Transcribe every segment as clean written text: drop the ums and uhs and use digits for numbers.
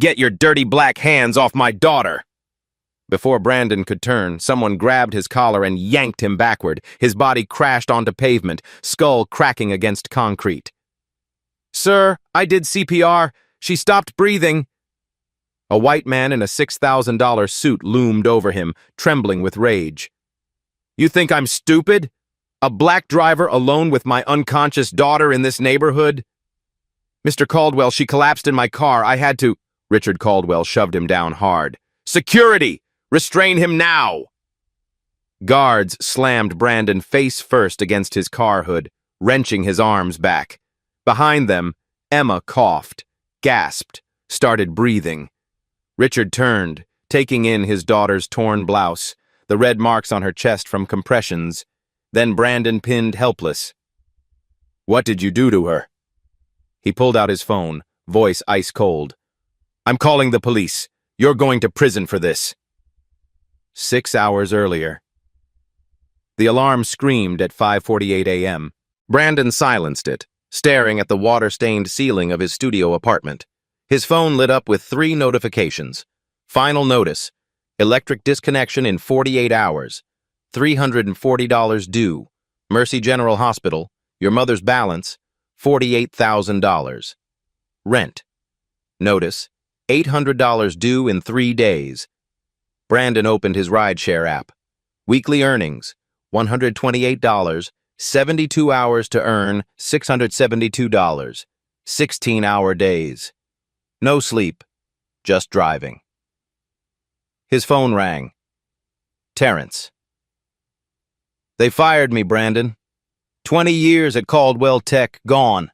Get your dirty black hands off my daughter! Before Brandon could turn, someone grabbed his collar and yanked him backward. His body crashed onto pavement, skull cracking against concrete. "Sir, I did CPR. She stopped breathing." A white man in a $6,000 suit loomed over him, trembling with rage. "You think I'm stupid? A black driver alone with my unconscious daughter in this neighborhood?" "Mr. Caldwell, she collapsed in my car. I had to—" Richard Caldwell shoved him down hard. "Security! Restrain him now!" Guards slammed Brandon face first against his car hood, wrenching his arms back. Behind them, Emma coughed, gasped, started breathing. Richard turned, taking in his daughter's torn blouse, the red marks on her chest from compressions. Then Brandon pinned helpless. "What did you do to her?" He pulled out his phone, voice ice cold. "I'm calling the police. You're going to prison for this." 6 hours earlier. The alarm screamed at 5:48 a.m. Brandon silenced it, staring at the water-stained ceiling of his studio apartment. His phone lit up with 3 notifications. Final notice: electric disconnection in 48 hours. $340 due. Mercy General Hospital. Your mother's balance, $48,000. Rent. Notice: $800 due in 3 days. Brandon opened his rideshare app. Weekly earnings, $128. 72 hours to earn, $672. 16-hour days. No sleep, just driving. His phone rang. Terrence. "They fired me, Brandon. 20 years at Caldwell Tech, gone.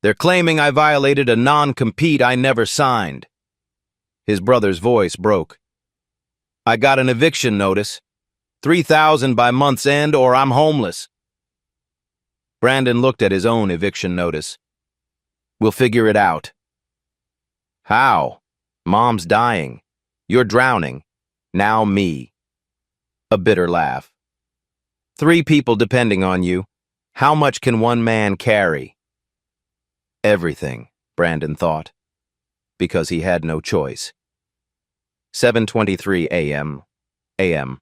They're claiming I violated a non-compete I never signed." His brother's voice broke. "I got an eviction notice. $3,000 by month's end or I'm homeless." Brandon looked at his own eviction notice. "We'll figure it out." "How? Mom's dying. You're drowning. Now me." A bitter laugh. 3 people depending on you. How much can one man carry?" Everything, Brandon thought, because he had no choice. 7:23 a.m.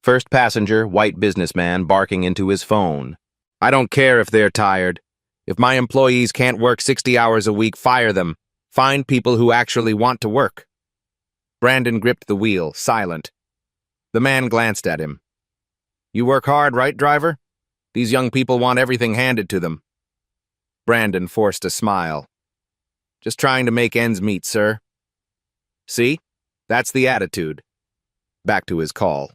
First passenger, white businessman, barking into his phone. "I don't care if they're tired. If my employees can't work 60 hours a week, fire them. Find people who actually want to work." Brandon gripped the wheel, silent. The man glanced at him. "You work hard, right, driver? These young people want everything handed to them." Brandon forced a smile. "Just trying to make ends meet, sir." "See? That's the attitude." Back to his call.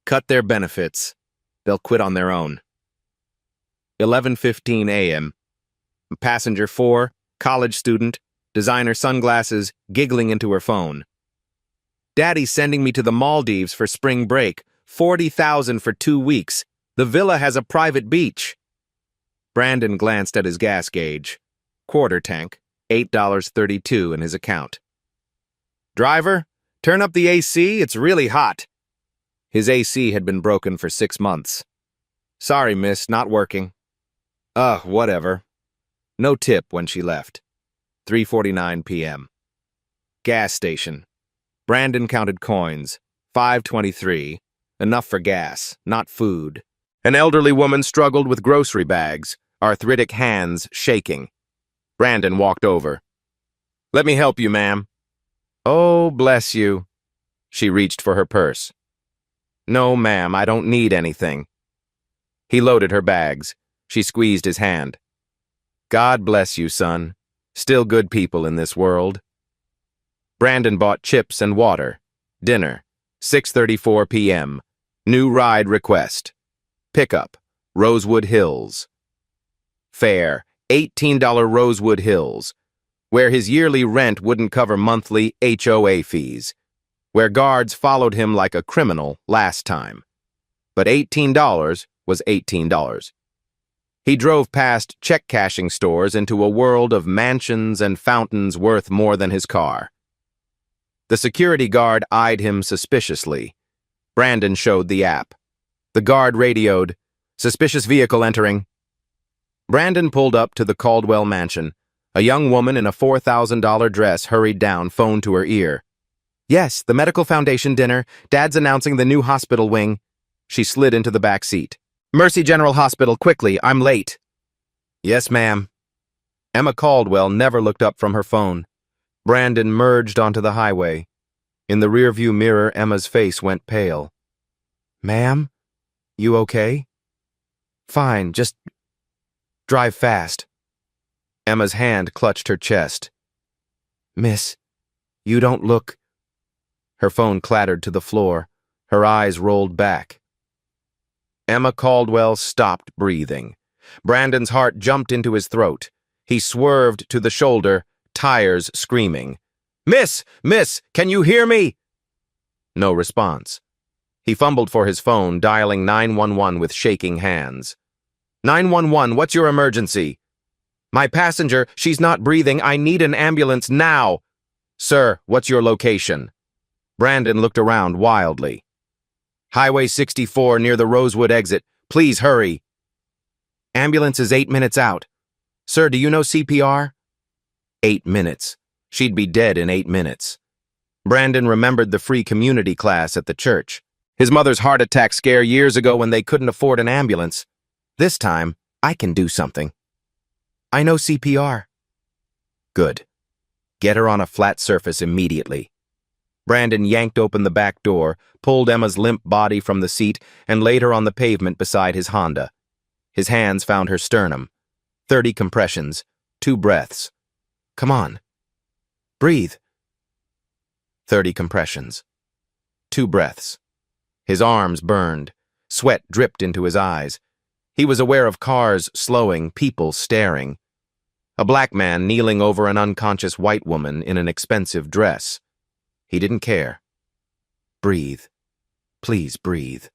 "Cut their benefits. They'll quit on their own." 11:15 a.m. Passenger 4, college student, designer sunglasses, giggling into her phone. "Daddy's sending me to the Maldives for spring break. $40,000 for 2 weeks. The villa has a private beach." Brandon glanced at his gas gauge. Quarter tank, $8.32 in his account. "Driver, turn up the AC, it's really hot." His AC had been broken for 6 months. "Sorry, miss, not working." Whatever." No tip when she left. 3:49 p.m. Gas station. Brandon counted coins. 5.23. Enough for gas, not food. An elderly woman struggled with grocery bags, arthritic hands shaking. Brandon walked over. "Let me help you, ma'am." "Oh, bless you." She reached for her purse. "No, ma'am, I don't need anything." He loaded her bags. She squeezed his hand. "God bless you, son. Still good people in this world." Brandon bought chips and water. Dinner. 6:34 p.m. New ride request. Pickup. Rosewood Hills. Fare. $18 Rosewood Hills. Where his yearly rent wouldn't cover monthly HOA fees. Where guards followed him like a criminal last time. But $18 was $18. He drove past check-cashing stores into a world of mansions and fountains worth more than his car. The security guard eyed him suspiciously. Brandon showed the app. The guard radioed, "Suspicious vehicle entering." Brandon pulled up to the Caldwell mansion, A young woman in a $4,000 dress hurried down, phone to her ear. Yes, the Medical Foundation dinner. Dad's announcing the new hospital wing. She slid into the back seat. Mercy General Hospital, quickly, I'm late. Yes, ma'am. Emma Caldwell never looked up from her phone. Brandon merged onto the highway. In the rearview mirror, Emma's face went pale. Ma'am? You okay? Fine, just drive fast. Emma's hand clutched her chest. Miss, you don't look... Her phone clattered to the floor. Her eyes rolled back. Emma Caldwell stopped breathing. Brandon's heart jumped into his throat. He swerved to the shoulder, tires screaming. Miss! Miss! Can you hear me? No response. He fumbled for his phone, dialing 911 with shaking hands. 911, what's your emergency? My passenger, she's not breathing. I need an ambulance now. Sir, what's your location? Brandon looked around wildly. Highway 64 near the Rosewood exit. Please hurry. Ambulance is 8 minutes out. Sir, do you know CPR? 8 minutes. She'd be dead in 8 minutes. Brandon remembered the free community class at the church. His mother's heart attack scare years ago when they couldn't afford an ambulance. This time, I can do something. I know CPR. Good. Get her on a flat surface immediately. Brandon yanked open the back door, pulled Emma's limp body from the seat, and laid her on the pavement beside his Honda. His hands found her sternum. 30 compressions, 2 breaths. Come on. Breathe. 30 compressions. 2 breaths. His arms burned. Sweat dripped into his eyes. He was aware of cars slowing, people staring. A black man kneeling over an unconscious white woman in an expensive dress. He didn't care. Breathe. Please breathe.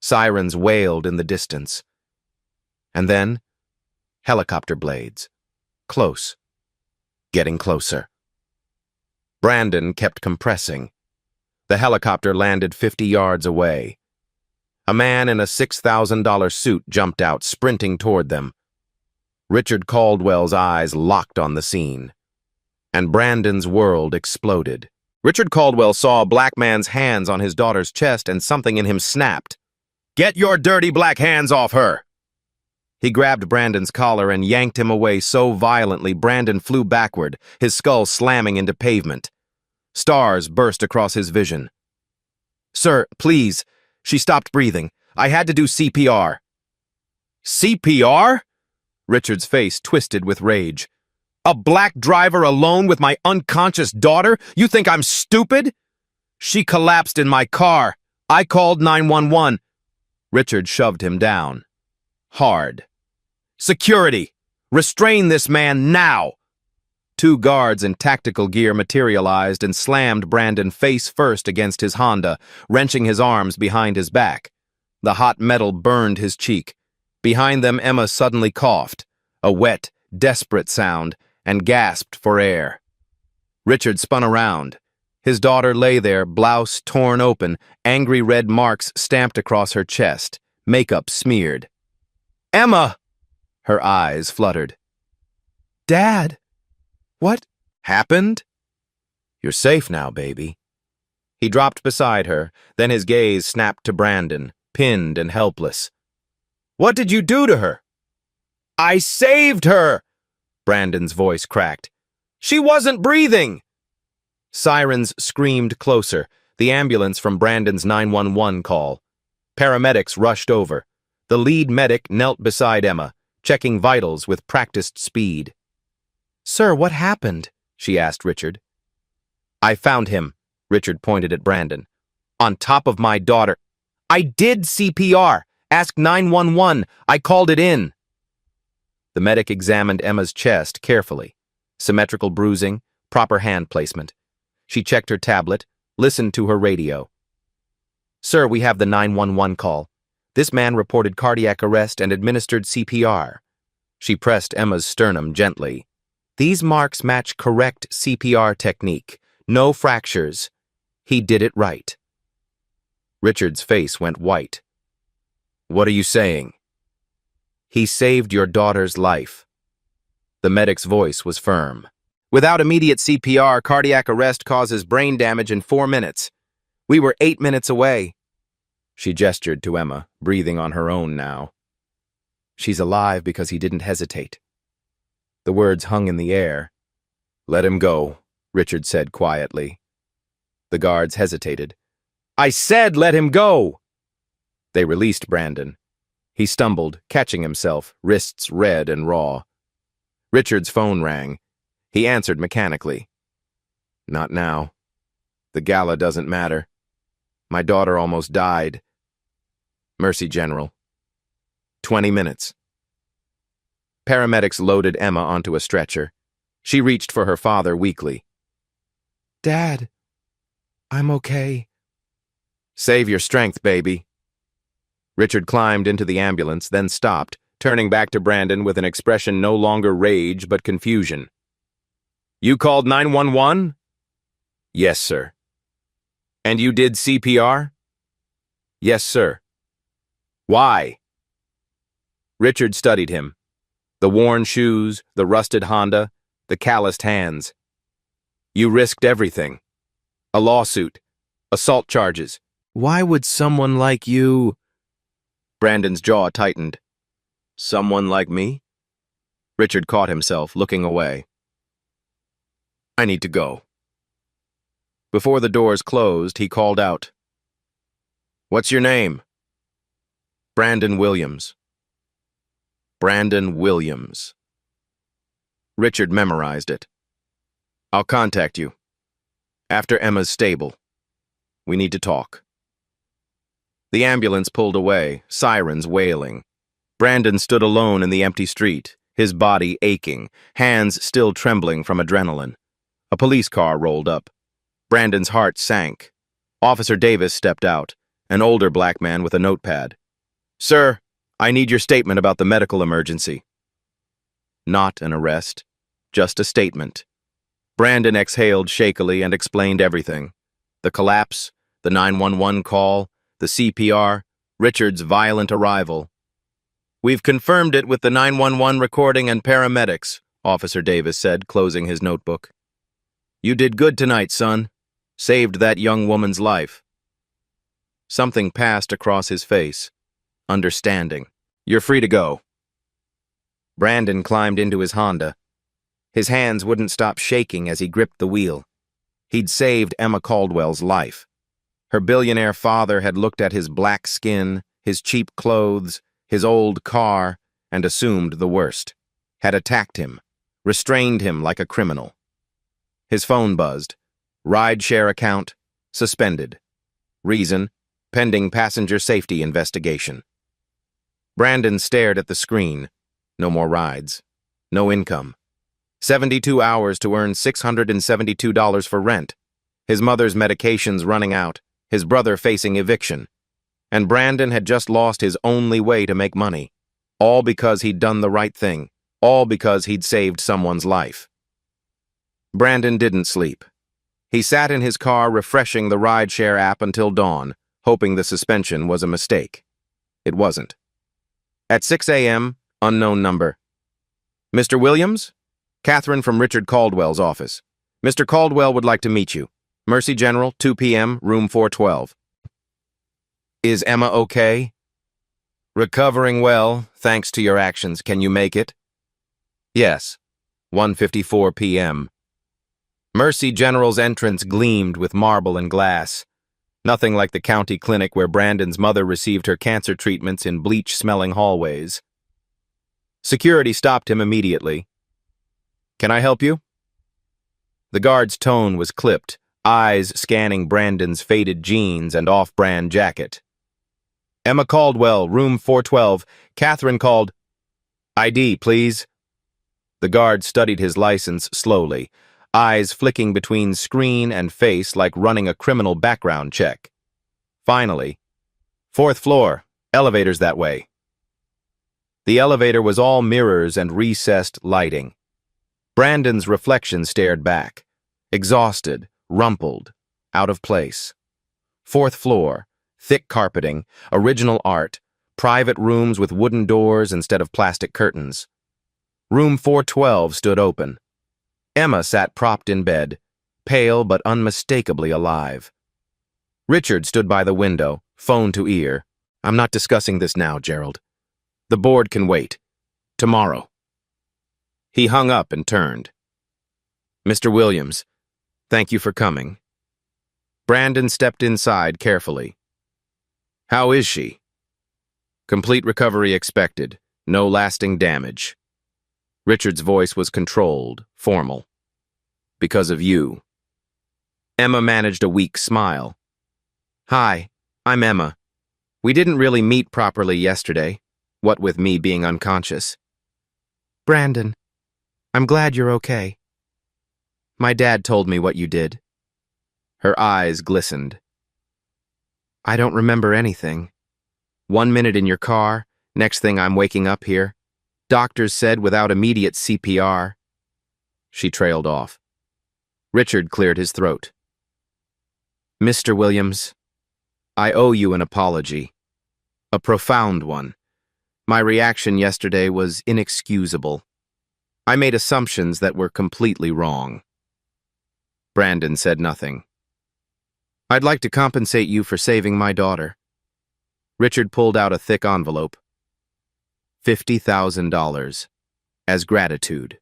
Sirens wailed in the distance. And then, helicopter blades. Close. Getting closer. Brandon kept compressing. The helicopter landed 50 yards away. A man in a $6,000 suit jumped out, sprinting toward them. Richard Caldwell's eyes locked on the scene. And Brandon's world exploded. Richard Caldwell saw a black man's hands on his daughter's chest, and something in him snapped. Get your dirty black hands off her! He grabbed Brandon's collar and yanked him away so violently Brandon flew backward, his skull slamming into pavement. Stars burst across his vision. Sir, please. She stopped breathing. I had to do CPR. CPR? Richard's face twisted with rage. A black driver alone with my unconscious daughter? You think I'm stupid? She collapsed in my car. I called 911. Richard shoved him down. Hard. Security! Restrain this man now! 2 guards in tactical gear materialized and slammed Brandon face first against his Honda, wrenching his arms behind his back. The hot metal burned his cheek. Behind them, Emma suddenly coughed, a wet, desperate sound, and gasped for air. Richard spun around. His daughter lay there, blouse torn open, angry red marks stamped across her chest, makeup smeared. Emma! Her eyes fluttered. Dad! What happened? You're safe now, baby. He dropped beside her, then his gaze snapped to Brandon, pinned and helpless. What did you do to her? I saved her! Brandon's voice cracked. She wasn't breathing! Sirens screamed closer, the ambulance from Brandon's 911 call. Paramedics rushed over. The lead medic knelt beside Emma, checking vitals with practiced speed. Sir, what happened? She asked Richard. I found him, Richard pointed at Brandon. On top of my daughter. I did CPR. Ask 911. I called it in. The medic examined Emma's chest carefully. Symmetrical bruising, proper hand placement. She checked her tablet, listened to her radio. Sir, we have the 911 call. This man reported cardiac arrest and administered CPR. She pressed Emma's sternum gently. These marks match correct CPR technique. No fractures. He did it right. Richard's face went white. What are you saying? He saved your daughter's life. The medic's voice was firm. Without immediate CPR, cardiac arrest causes brain damage in 4 minutes. We were 8 minutes away. She gestured to Emma, breathing on her own now. She's alive because he didn't hesitate. The words hung in the air. Let him go, Richard said quietly. The guards hesitated. I said let him go! They released Brandon. He stumbled, catching himself, wrists red and raw. Richard's phone rang. He answered mechanically. Not now. The gala doesn't matter. My daughter almost died. Mercy, General. 20 minutes. Paramedics loaded Emma onto a stretcher. She reached for her father weakly. Dad, I'm okay. Save your strength, baby. Richard climbed into the ambulance, then stopped, turning back to Brandon with an expression no longer rage but confusion. You called 911? Yes, sir. And you did CPR? Yes, sir. Why? Richard studied him. The worn shoes, the rusted Honda, the calloused hands. You risked everything. A lawsuit. Assault charges. Why would someone like you... Brandon's jaw tightened. Someone like me? Richard caught himself, looking away. I need to go. Before the doors closed, he called out. What's your name? Brandon Williams. Brandon Williams. Richard memorized it. I'll contact you. After Emma's stable. We need to talk. The ambulance pulled away, sirens wailing. Brandon stood alone in the empty street, his body aching, hands still trembling from adrenaline. A police car rolled up. Brandon's heart sank. Officer Davis stepped out, an older black man with a notepad. Sir, I need your statement about the medical emergency. Not an arrest, just a statement. Brandon exhaled shakily and explained everything. The collapse, the 911 call, the CPR, Richard's violent arrival. We've confirmed it with the 911 recording and paramedics, Officer Davis said, closing his notebook. You did good tonight, son. Saved that young woman's life. Something passed across his face. Understanding. You're free to go. Brandon climbed into his Honda. His hands wouldn't stop shaking as he gripped the wheel. He'd saved Emma Caldwell's life. Her billionaire father had looked at his black skin, his cheap clothes, his old car, and assumed the worst. Had attacked him, restrained him like a criminal. His phone buzzed. Ride-share account, suspended. Reason, pending passenger safety investigation. Brandon stared at the screen. No more rides. No income. 72 hours to earn $672 for rent. His mother's medications running out. His brother facing eviction. And Brandon had just lost his only way to make money. All because he'd done the right thing. All because he'd saved someone's life. Brandon didn't sleep. He sat in his car refreshing the ride-share app until dawn, hoping the suspension was a mistake. It wasn't. At 6 a.m., unknown number. Mr. Williams? Catherine from Richard Caldwell's office. Mr. Caldwell would like to meet you. Mercy General, 2 p.m., room 412. Is Emma okay? Recovering well, thanks to your actions. Can you make it? Yes. 1:54 p.m. Mercy General's entrance gleamed with marble and glass. Nothing like the county clinic where Brandon's mother received her cancer treatments in bleach-smelling hallways. Security stopped him immediately. Can I help you? The guard's tone was clipped, eyes scanning Brandon's faded jeans and off-brand jacket. Emma Caldwell, room 412. Catherine called. ID, please. The guard studied his license slowly, eyes flicking between screen and face like running a criminal background check. Finally, 4th floor, elevators that way. The elevator was all mirrors and recessed lighting. Brandon's reflection stared back, exhausted, rumpled, out of place. 4th floor, thick carpeting, original art, private rooms with wooden doors instead of plastic curtains. Room 412 stood open. Emma sat propped in bed, pale but unmistakably alive. Richard stood by the window, phone to ear. "I'm not discussing this now, Gerald. The board can wait. Tomorrow." He hung up and turned. "Mr. Williams, thank you for coming." Brandon stepped inside carefully. "How is she?" "Complete recovery expected. No lasting damage." Richard's voice was controlled, formal. "Because of you." Emma managed a weak smile. "Hi, I'm Emma. We didn't really meet properly yesterday, what with me being unconscious." "Brandon, I'm glad you're okay. My dad told me what you did." Her eyes glistened. "I don't remember anything. 1 minute in your car, next thing I'm waking up here. Doctors said without immediate CPR." She trailed off. Richard cleared his throat. "Mr. Williams, I owe you an apology. A profound one. My reaction yesterday was inexcusable. I made assumptions that were completely wrong." Brandon said nothing. "I'd like to compensate you for saving my daughter." Richard pulled out a thick envelope. $50,000. As gratitude.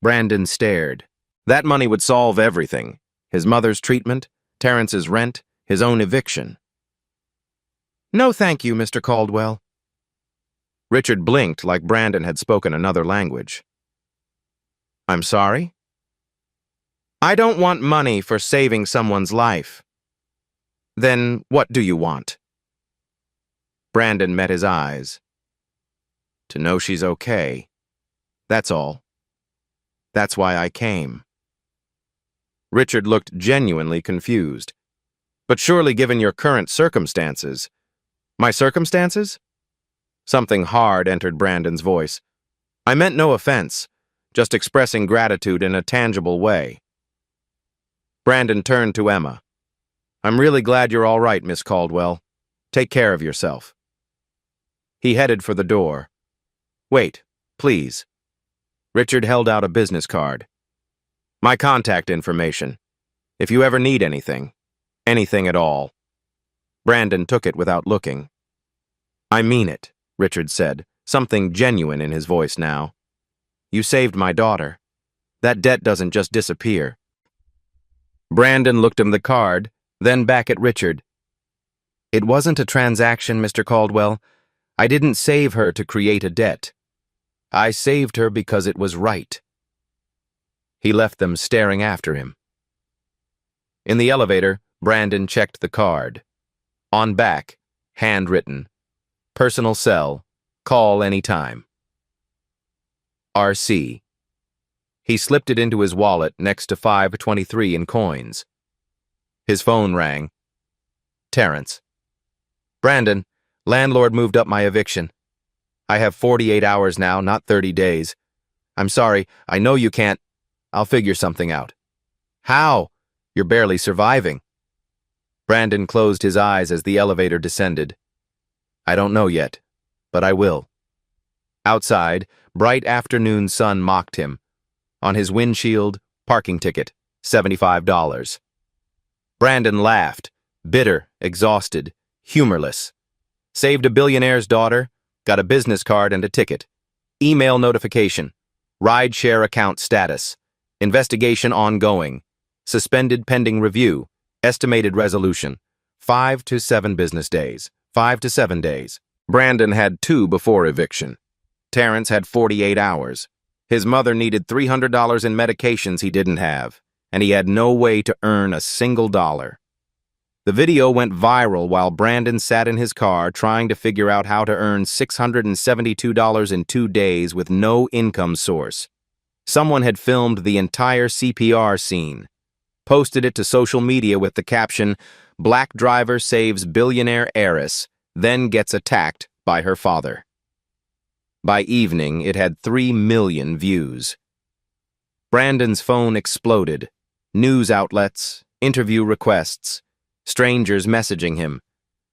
Brandon stared. That money would solve everything. His mother's treatment, Terrence's rent, his own eviction. "No thank you, Mr. Caldwell." Richard blinked like Brandon had spoken another language. "I'm sorry?" "I don't want money for saving someone's life." "Then what do you want?" Brandon met his eyes. "To know she's okay. That's all. That's why I came." Richard looked genuinely confused. "But surely given your current circumstances—" "My circumstances?" Something hard entered Brandon's voice. "I meant no offense, just expressing gratitude in a tangible way." Brandon turned to Emma. "I'm really glad you're all right, Miss Caldwell. Take care of yourself." He headed for the door. "Wait, please." Richard held out a business card. "My contact information. If you ever need anything at all." Brandon took it without looking. "I mean it," Richard said, something genuine in his voice now. "You saved my daughter. That debt doesn't just disappear." Brandon looked him the card, then back at Richard. "It wasn't a transaction, Mr. Caldwell. I didn't save her to create a debt. I saved her because it was right." He left them staring after him. In the elevator, Brandon checked the card. On back, handwritten, "Personal cell, call anytime. RC." He slipped it into his wallet next to $5.23 in coins. His phone rang. "Terrence." "Brandon, landlord moved up my eviction. I have 48 hours now, not 30 days. I'm sorry, I know you can't. I'll figure something out." "How? You're barely surviving." Brandon closed his eyes as the elevator descended. "I don't know yet, but I will." Outside, bright afternoon sun mocked him. On his windshield, parking ticket, $75. Brandon laughed, bitter, exhausted, humorless. Saved a billionaire's daughter, got a business card and a ticket. Email notification. Rideshare account status. Investigation ongoing. Suspended pending review. Estimated resolution. 5 to 7 business days. 5 to 7 days. Brandon had 2 before eviction. Terrence had 48 hours. His mother needed $300 in medications he didn't have, and he had no way to earn a single dollar. The video went viral while Brandon sat in his car trying to figure out how to earn $672 in 2 days with no income source. Someone had filmed the entire CPR scene, posted it to social media with the caption, "Black driver saves billionaire heiress, then gets attacked by her father." By evening, it had 3 million views. Brandon's phone exploded. News outlets, interview requests, strangers messaging him,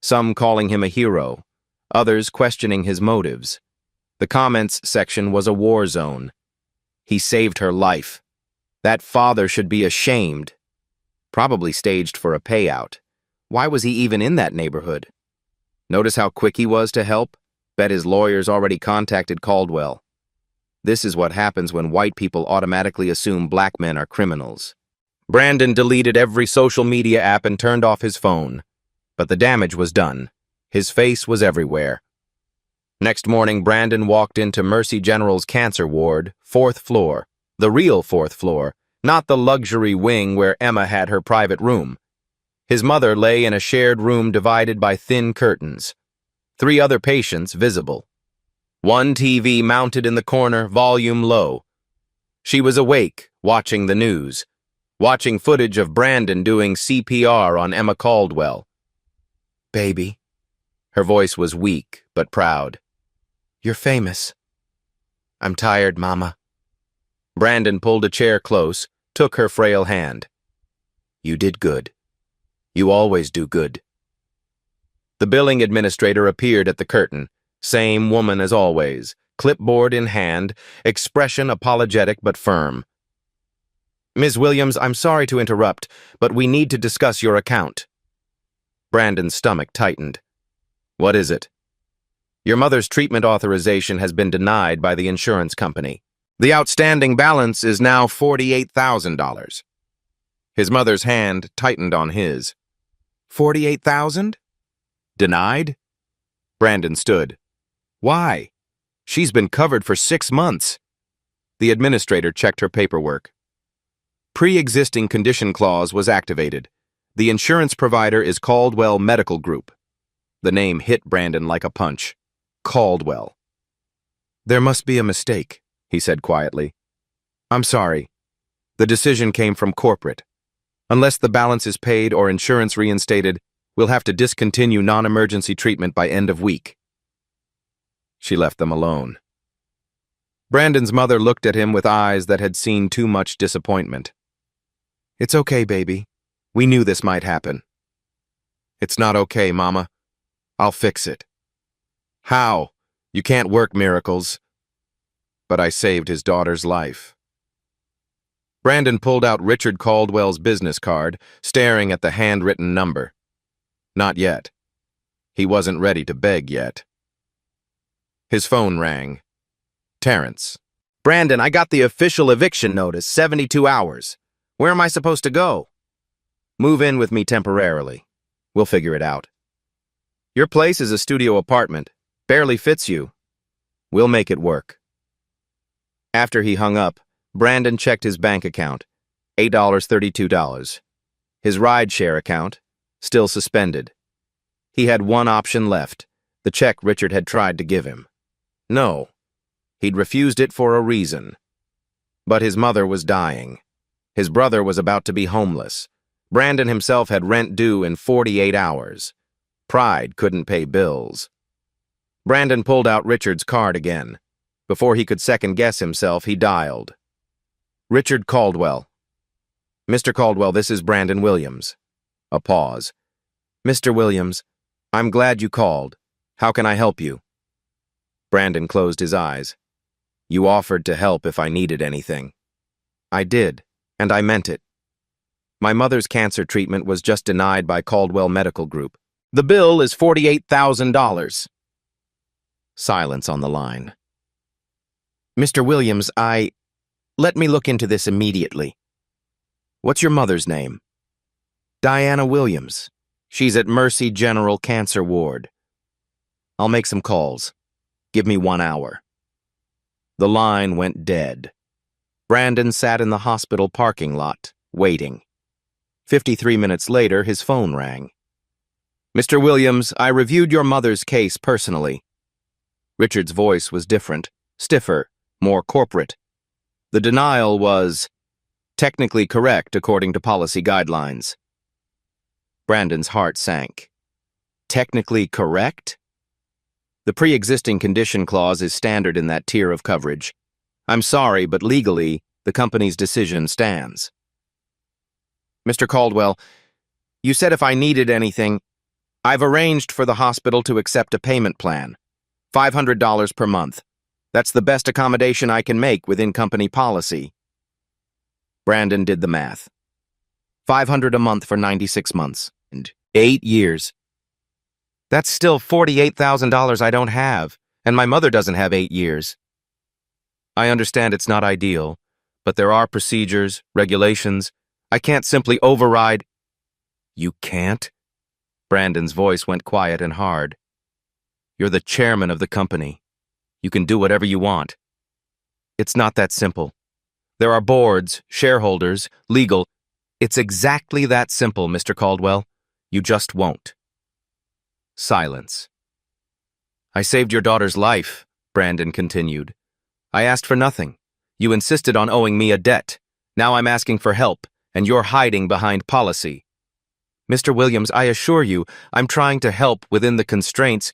some calling him a hero, others questioning his motives. The comments section was a war zone. He saved her life. That father should be ashamed. Probably staged for a payout. Why was he even in that neighborhood? Notice how quick he was to help? Bet his lawyers already contacted Caldwell. This is what happens when white people automatically assume black men are criminals. Brandon deleted every social media app and turned off his phone. But the damage was done. His face was everywhere. Next morning, Brandon walked into Mercy General's cancer ward, 4th floor. The real 4th floor, not the luxury wing where Emma had her private room. His mother lay in a shared room divided by thin curtains. 3 other patients visible. One TV mounted in the corner, volume low. She was awake, watching the news, watching footage of Brandon doing CPR on Emma Caldwell. "Baby." Her voice was weak, but proud. "You're famous." "I'm tired, Mama." Brandon pulled a chair close, took her frail hand. "You did good. You always do good." The billing administrator appeared at the curtain, same woman as always, clipboard in hand, expression apologetic but firm. "Ms. Williams, I'm sorry to interrupt, but we need to discuss your account." Brandon's stomach tightened. "What is it?" "Your mother's treatment authorization has been denied by the insurance company. The outstanding balance is now $48,000. His mother's hand tightened on his. "48,000? Denied?" Brandon stood. "Why? She's been covered for 6 months." The administrator checked her paperwork. Pre-existing condition clause was activated. The insurance provider is Caldwell Medical Group. The name hit Brandon like a punch. Caldwell. "There must be a mistake," he said quietly. "I'm sorry. The decision came from corporate. Unless the balance is paid or insurance reinstated, we'll have to discontinue non-emergency treatment by end of week." She left them alone. Brandon's mother looked at him with eyes that had seen too much disappointment. "It's okay, baby. We knew this might happen." "It's not okay, Mama. I'll fix it." "How? You can't work miracles." "But I saved his daughter's life." Brandon pulled out Richard Caldwell's business card, staring at the handwritten number. Not yet. He wasn't ready to beg yet. His phone rang. Terrence. "Brandon, I got the official eviction notice, 72 hours. Where am I supposed to go?" "Move in with me temporarily. We'll figure it out." "Your place is a studio apartment. Barely fits you." "We'll make it work." After he hung up, Brandon checked his bank account, $8.32. His rideshare account, still suspended. He had one option left, the check Richard had tried to give him. No, he'd refused it for a reason. But his mother was dying. His brother was about to be homeless. Brandon himself had rent due in 48 hours. Pride couldn't pay bills. Brandon pulled out Richard's card again. Before he could second-guess himself, he dialed. "Richard Caldwell." "Mr. Caldwell, this is Brandon Williams." A pause. "Mr. Williams, I'm glad you called. How can I help you?" Brandon closed his eyes. "You offered to help if I needed anything." "I did, and I meant it. My mother's cancer treatment was just denied by Caldwell Medical Group. The bill is $48,000. Silence on the line. "Mr. Williams, Let me look into this immediately." "What's your mother's name?" "Diana Williams. She's at Mercy General Cancer Ward." "I'll make some calls. Give me 1 hour." The line went dead. Brandon sat in the hospital parking lot, waiting. 53 minutes later, his phone rang. "Mr. Williams, I reviewed your mother's case personally." Richard's voice was different, stiffer, more corporate. The denial was technically correct according to policy guidelines. Brandon's heart sank. Technically correct? The pre-existing condition clause is standard in that tier of coverage. I'm sorry, but legally, the company's decision stands. "Mr. Caldwell, you said if I needed anything, I've arranged for the hospital to accept a payment plan. $500 per month. That's the best accommodation I can make within company policy. Brandon did the math. $500 a month for 96 months. And 8 years. That's still $48,000 I don't have, and my mother doesn't have 8 years. I understand it's not ideal, but there are procedures, regulations. I can't simply override. You can't? Brandon's voice went quiet and hard. You're the chairman of the company. You can do whatever you want. It's not that simple. There are boards, shareholders, legal. It's exactly that simple, Mr. Caldwell. You just won't. Silence. I saved your daughter's life, Brandon continued. I asked for nothing. You insisted on owing me a debt. Now I'm asking for help, and you're hiding behind policy. Mr. Williams, I assure you, I'm trying to help within the constraints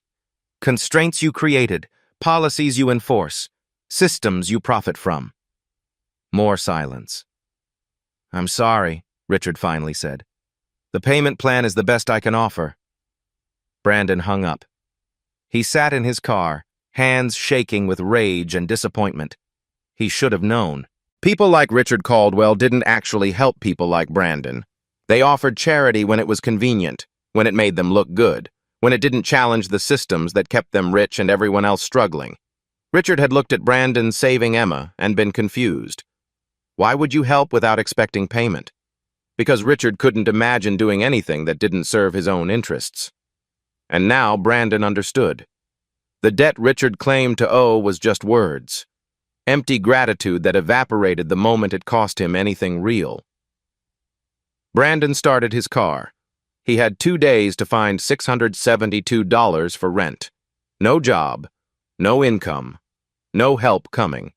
you created, policies you enforce, systems you profit from. More silence. I'm sorry, Richard finally said. The payment plan is the best I can offer. Brandon hung up. He sat in his car, hands shaking with rage and disappointment. He should have known. People like Richard Caldwell didn't actually help people like Brandon. They offered charity when it was convenient, when it made them look good, when it didn't challenge the systems that kept them rich and everyone else struggling. Richard had looked at Brandon saving Emma and been confused. Why would you help without expecting payment? Because Richard couldn't imagine doing anything that didn't serve his own interests. And now Brandon understood. The debt Richard claimed to owe was just words. Empty gratitude that evaporated the moment it cost him anything real. Brandon started his car. He had 2 days to find $672 for rent. No job, no income, no help coming.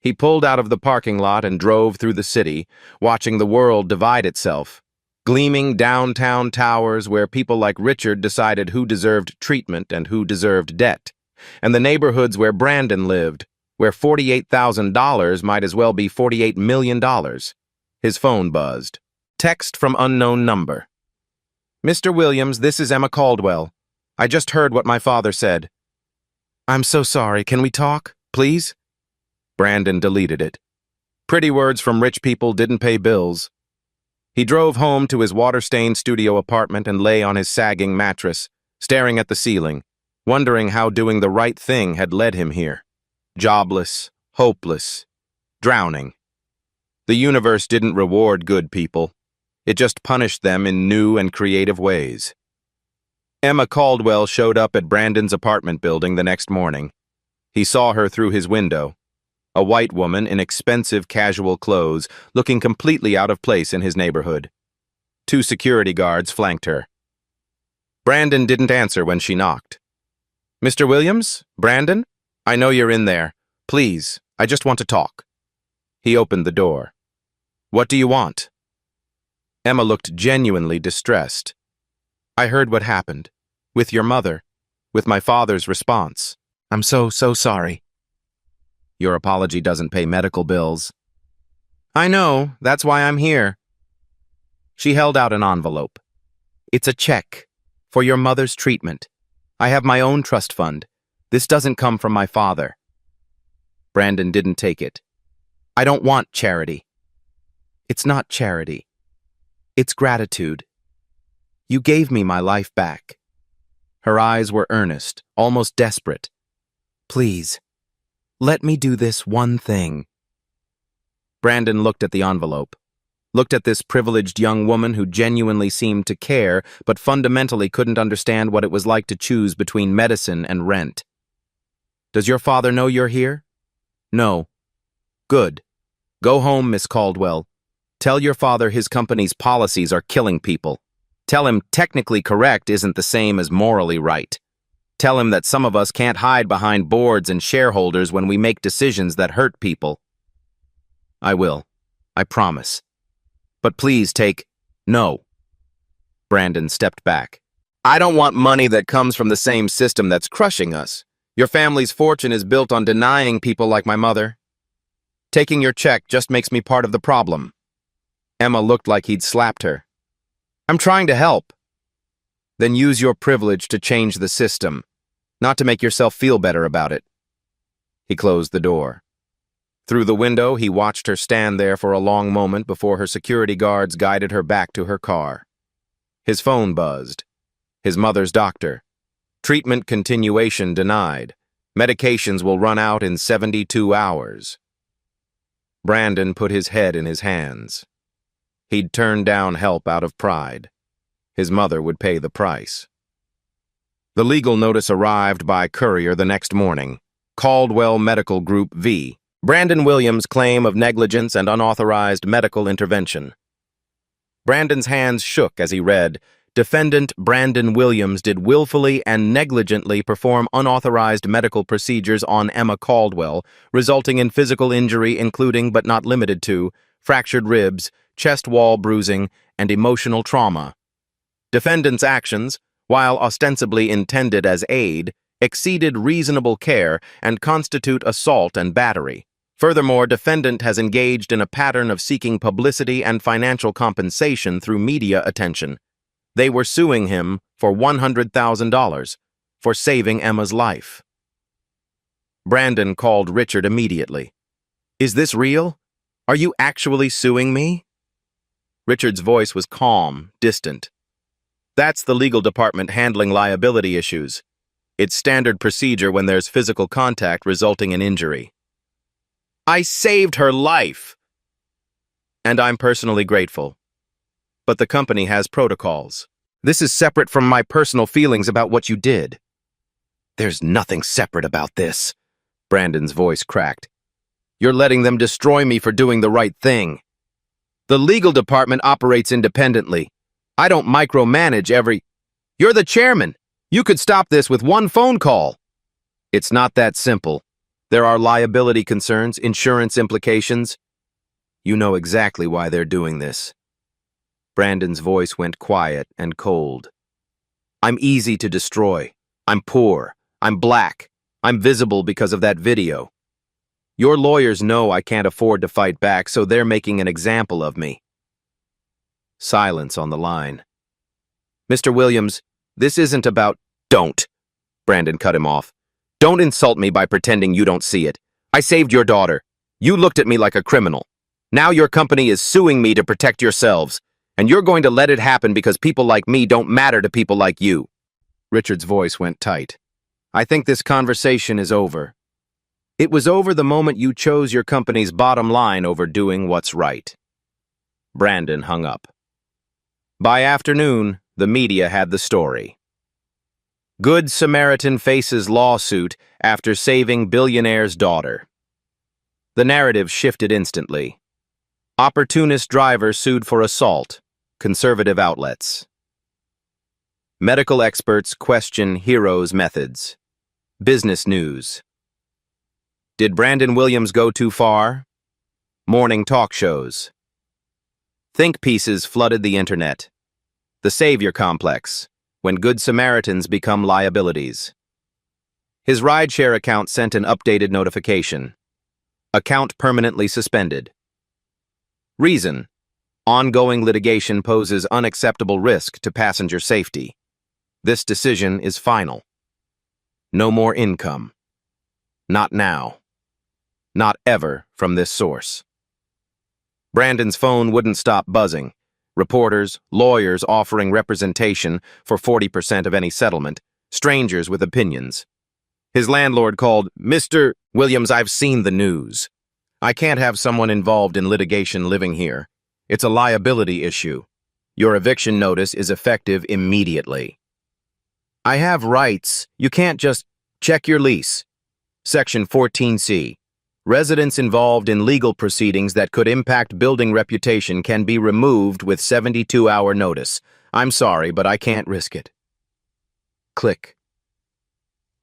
He pulled out of the parking lot and drove through the city, watching the world divide itself. Gleaming downtown towers where people like Richard decided who deserved treatment and who deserved debt. And the neighborhoods where Brandon lived, where $48,000 might as well be $48 million. His phone buzzed. Text from unknown number. Mr. Williams, this is Emma Caldwell. I just heard what my father said. I'm so sorry. Can we talk, please? Brandon deleted it. Pretty words from rich people didn't pay bills. He drove home to his water-stained studio apartment and lay on his sagging mattress, staring at the ceiling, wondering how doing the right thing had led him here. Jobless, hopeless, drowning. The universe didn't reward good people. It just punished them in new and creative ways. Emma Caldwell showed up at Brandon's apartment building the next morning. He saw her through his window. A white woman in expensive casual clothes, looking completely out of place in his neighborhood. 2 security guards flanked her. Brandon didn't answer when she knocked. Mr. Williams? Brandon? I know you're in there. Please, I just want to talk. He opened the door. What do you want? Emma looked genuinely distressed. I heard what happened. With your mother. With my father's response. I'm so sorry. Your apology doesn't pay medical bills. I know, that's why I'm here. She held out an envelope. It's a check for your mother's treatment. I have my own trust fund. This doesn't come from my father. Brandon didn't take it. I don't want charity. It's not charity. It's gratitude. You gave me my life back. Her eyes were earnest, almost desperate. Please. Let me do this one thing. Brandon looked at the envelope, looked at this privileged young woman who genuinely seemed to care, but fundamentally couldn't understand what it was like to choose between medicine and rent. Does your father know you're here? No. Good. Go home, Miss Caldwell. Tell your father his company's policies are killing people. Tell him technically correct isn't the same as morally right. Tell him that some of us can't hide behind boards and shareholders when we make decisions that hurt people. I will. I promise. But please take... No. Brandon stepped back. I don't want money that comes from the same system that's crushing us. Your family's fortune is built on denying people like my mother. Taking your check just makes me part of the problem. Emma looked like he'd slapped her. I'm trying to help. Then use your privilege to change the system, not to make yourself feel better about it. He closed the door. Through the window, he watched her stand there for a long moment before her security guards guided her back to her car. His phone buzzed. His mother's doctor. Treatment continuation denied. Medications will run out in 72 hours. Brandon put his head in his hands. He'd turned down help out of pride. His mother would pay the price. The legal notice arrived by courier the next morning. Caldwell Medical Group v. Brandon Williams' claim of negligence and unauthorized medical intervention. Brandon's hands shook as he read, Defendant Brandon Williams did willfully and negligently perform unauthorized medical procedures on Emma Caldwell, resulting in physical injury including but not limited to fractured ribs, chest wall bruising, and emotional trauma. Defendant's actions, while ostensibly intended as aid, exceeded reasonable care and constitute assault and battery. Furthermore, defendant has engaged in a pattern of seeking publicity and financial compensation through media attention. They were suing him for $100,000 for saving Emma's life. Brandon called Richard immediately. Is this real? Are you actually suing me? Richard's voice was calm, distant. That's the legal department handling liability issues. It's standard procedure when there's physical contact resulting in injury. I saved her life! And I'm personally grateful. But the company has protocols. This is separate from my personal feelings about what you did. There's nothing separate about this. Brandon's voice cracked. You're letting them destroy me for doing the right thing. The legal department operates independently. I don't micromanage every... You're the chairman. You could stop this with one phone call. It's not that simple. There are liability concerns, insurance implications. You know exactly why they're doing this. Brandon's voice went quiet and cold. I'm easy to destroy. I'm poor. I'm black. I'm visible because of that video. Your lawyers know I can't afford to fight back, so they're making an example of me. Silence on the line. Mr. Williams, this isn't about... Don't. Brandon cut him off. Don't insult me by pretending you don't see it. I saved your daughter. You looked at me like a criminal. Now your company is suing me to protect yourselves, and you're going to let it happen because people like me don't matter to people like you. Richard's voice went tight. I think this conversation is over. It was over the moment you chose your company's bottom line over doing what's right. Brandon hung up. By afternoon, the media had the story. Good Samaritan faces lawsuit after saving billionaire's daughter. The narrative shifted instantly. Opportunist driver sued for assault. Conservative outlets. Medical experts question hero's methods. Business news. Did Brandon Williams go too far? Morning talk shows. Think pieces flooded the internet. The Savior Complex, when Good Samaritans become liabilities. His rideshare account sent an updated notification. Account permanently suspended. Reason: ongoing litigation poses unacceptable risk to passenger safety. This decision is final. No more income. Not now. Not ever from this source. Brandon's phone wouldn't stop buzzing. Reporters, lawyers offering representation for 40% of any settlement, strangers with opinions. His landlord called, Mr. Williams, I've seen the news. I can't have someone involved in litigation living here. It's a liability issue. Your eviction notice is effective immediately. I have rights. You can't just check your lease. Section 14C. Residents involved in legal proceedings that could impact building reputation can be removed with 72-hour notice. I'm sorry, but I can't risk it. Click.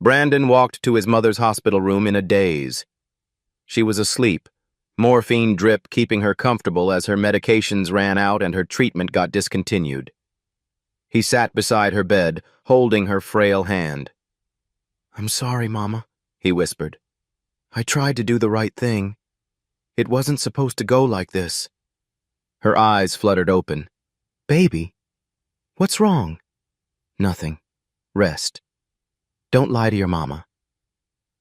Brandon walked to his mother's hospital room in a daze. She was asleep, morphine drip keeping her comfortable as her medications ran out and her treatment got discontinued. He sat beside her bed, holding her frail hand. I'm sorry, Mama, he whispered. I tried to do the right thing. It wasn't supposed to go like this. Her eyes fluttered open. Baby, what's wrong? Nothing. Rest. Don't lie to your mama.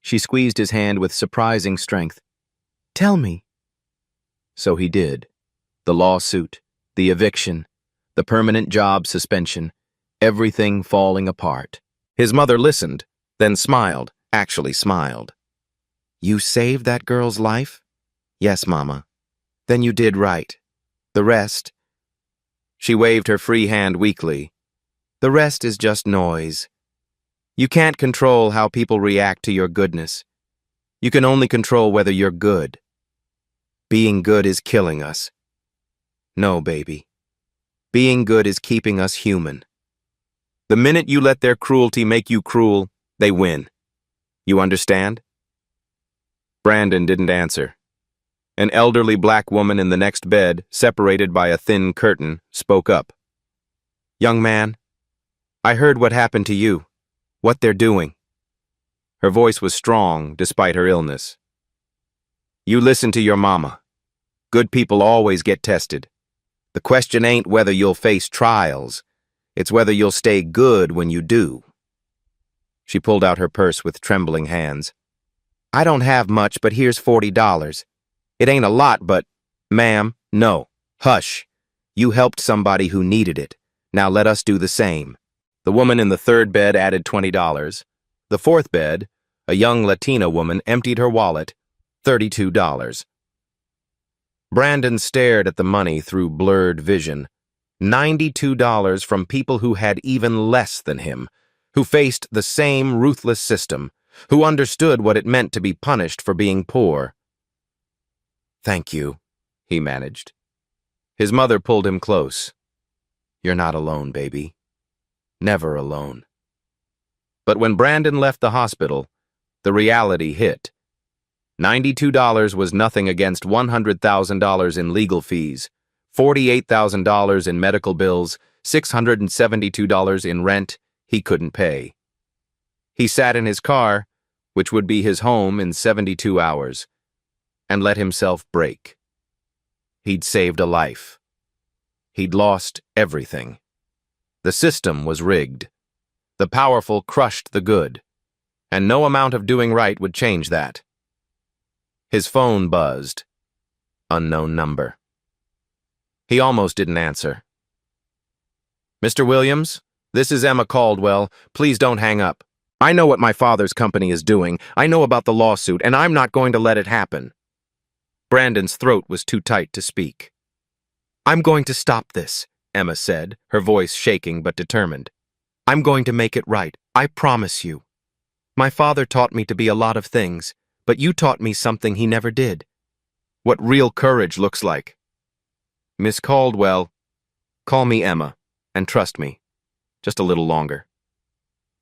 She squeezed his hand with surprising strength. "Tell me." So he did. The lawsuit, the eviction, the permanent job suspension, everything falling apart. His mother listened, then smiled, actually smiled. "You saved that girl's life?" "Yes, Mama." "Then you did right. The rest—" She waved her free hand weakly. "The rest is just noise. You can't control how people react to your goodness. You can only control whether you're good. Being good is killing us. No, baby. Being good is keeping us human. The minute you let their cruelty make you cruel, they win. You understand?" Brandon didn't answer. An elderly black woman in the next bed, separated by a thin curtain, spoke up. "Young man, I heard what happened to you, what they're doing." Her voice was strong, despite her illness. "You listen to your mama. Good people always get tested. The question ain't whether you'll face trials, it's whether you'll stay good when you do." She pulled out her purse with trembling hands. "I don't have much, but here's $40. It ain't a lot, but—" "Ma'am, no. Hush. You helped somebody who needed it. Now let us do the same." The woman in the third bed added $20. The fourth bed, a young Latina woman, emptied her wallet, $32. Brandon stared at the money through blurred vision. $92 from people who had even less than him, who faced the same ruthless system, who understood what it meant to be punished for being poor. "Thank you," he managed. His mother pulled him close. "You're not alone, baby. Never alone." But when Brandon left the hospital, the reality hit. $92 was nothing against $100,000 in legal fees, $48,000 in medical bills, $672 in rent he couldn't pay. He sat in his car, which would be his home in 72 hours, and let himself break. He'd saved a life. He'd lost everything. The system was rigged. The powerful crushed the good, and no amount of doing right would change that. His phone buzzed. Unknown number. He almost didn't answer. "Mr. Williams, this is Emma Caldwell. Please don't hang up. I know what my father's company is doing. I know about the lawsuit, and I'm not going to let it happen." Brandon's throat was too tight to speak. "I'm going to stop this," Emma said, her voice shaking but determined. "I'm going to make it right. I promise you. My father taught me to be a lot of things, but you taught me something he never did. What real courage looks like. Miss Caldwell, call me Emma, and trust me, just a little longer.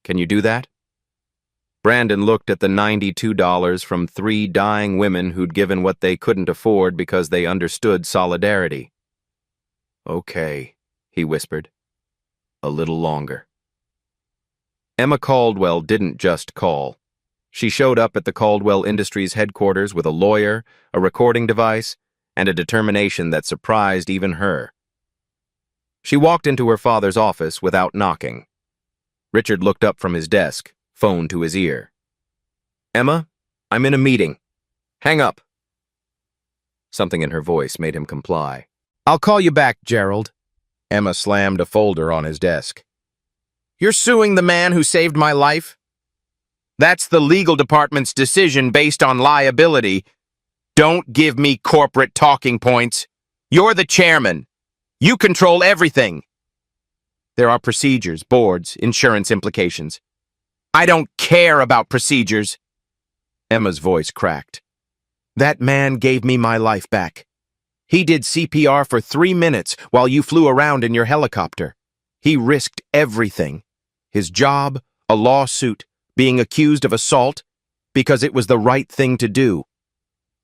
Can you do that?" Brandon looked at the $92 from 3 dying women who'd given what they couldn't afford because they understood solidarity. "Okay," he whispered. "A little longer." Emma Caldwell didn't just call. She showed up at the Caldwell Industries headquarters with a lawyer, a recording device, and a determination that surprised even her. She walked into her father's office without knocking. Richard looked up from his desk, phone to his ear. "Emma, I'm in a meeting. Hang up." Something in her voice made him comply. "I'll call you back, Gerald." Emma slammed a folder on his desk. "You're suing the man who saved my life? That's the legal department's decision based on liability. Don't give me corporate talking points. You're the chairman. You control everything. There are procedures, boards, insurance implications. I don't care about procedures." Emma's voice cracked. "That man gave me my life back. He did CPR for 3 minutes while you flew around in your helicopter. He risked everything. His job, a lawsuit, being accused of assault, because it was the right thing to do.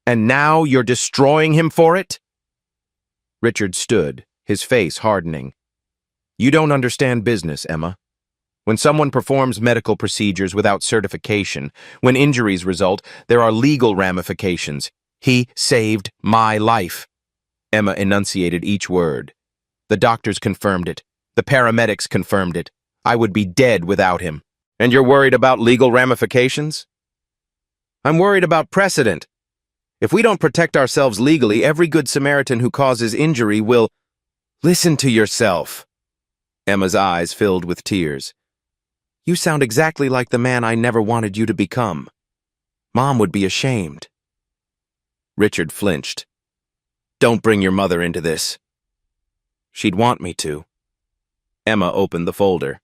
And now you're destroying him for it?" Richard stood, his face hardening. "You don't understand business, Emma. When someone performs medical procedures without certification, when injuries result, there are legal ramifications. He saved my life." Emma enunciated each word. "The doctors confirmed it. The paramedics confirmed it. I would be dead without him. And you're worried about legal ramifications?" I'm worried about precedent. If we don't protect ourselves legally, every good Samaritan who causes injury will... Listen to yourself. Emma's eyes filled with tears. You sound exactly like the man I never wanted you to become. Mom would be ashamed. Richard flinched. Don't bring your mother into this. She'd want me to. Emma opened the folder.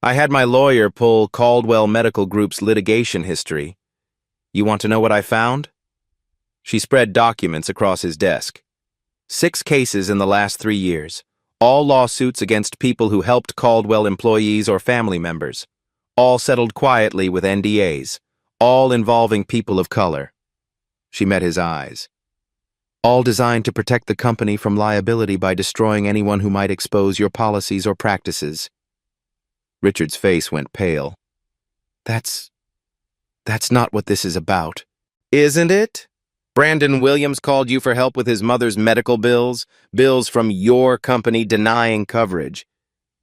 I had my lawyer pull Caldwell Medical Group's litigation history. You want to know what I found? She spread documents across his desk. 6 cases in the last 3 years. All lawsuits against people who helped Caldwell employees or family members. All settled quietly with NDAs. All involving people of color. She met his eyes. All designed to protect the company from liability by destroying anyone who might expose your policies or practices. Richard's face went pale. That's not what this is about. Isn't it? Brandon Williams called you for help with his mother's medical bills, bills from your company denying coverage.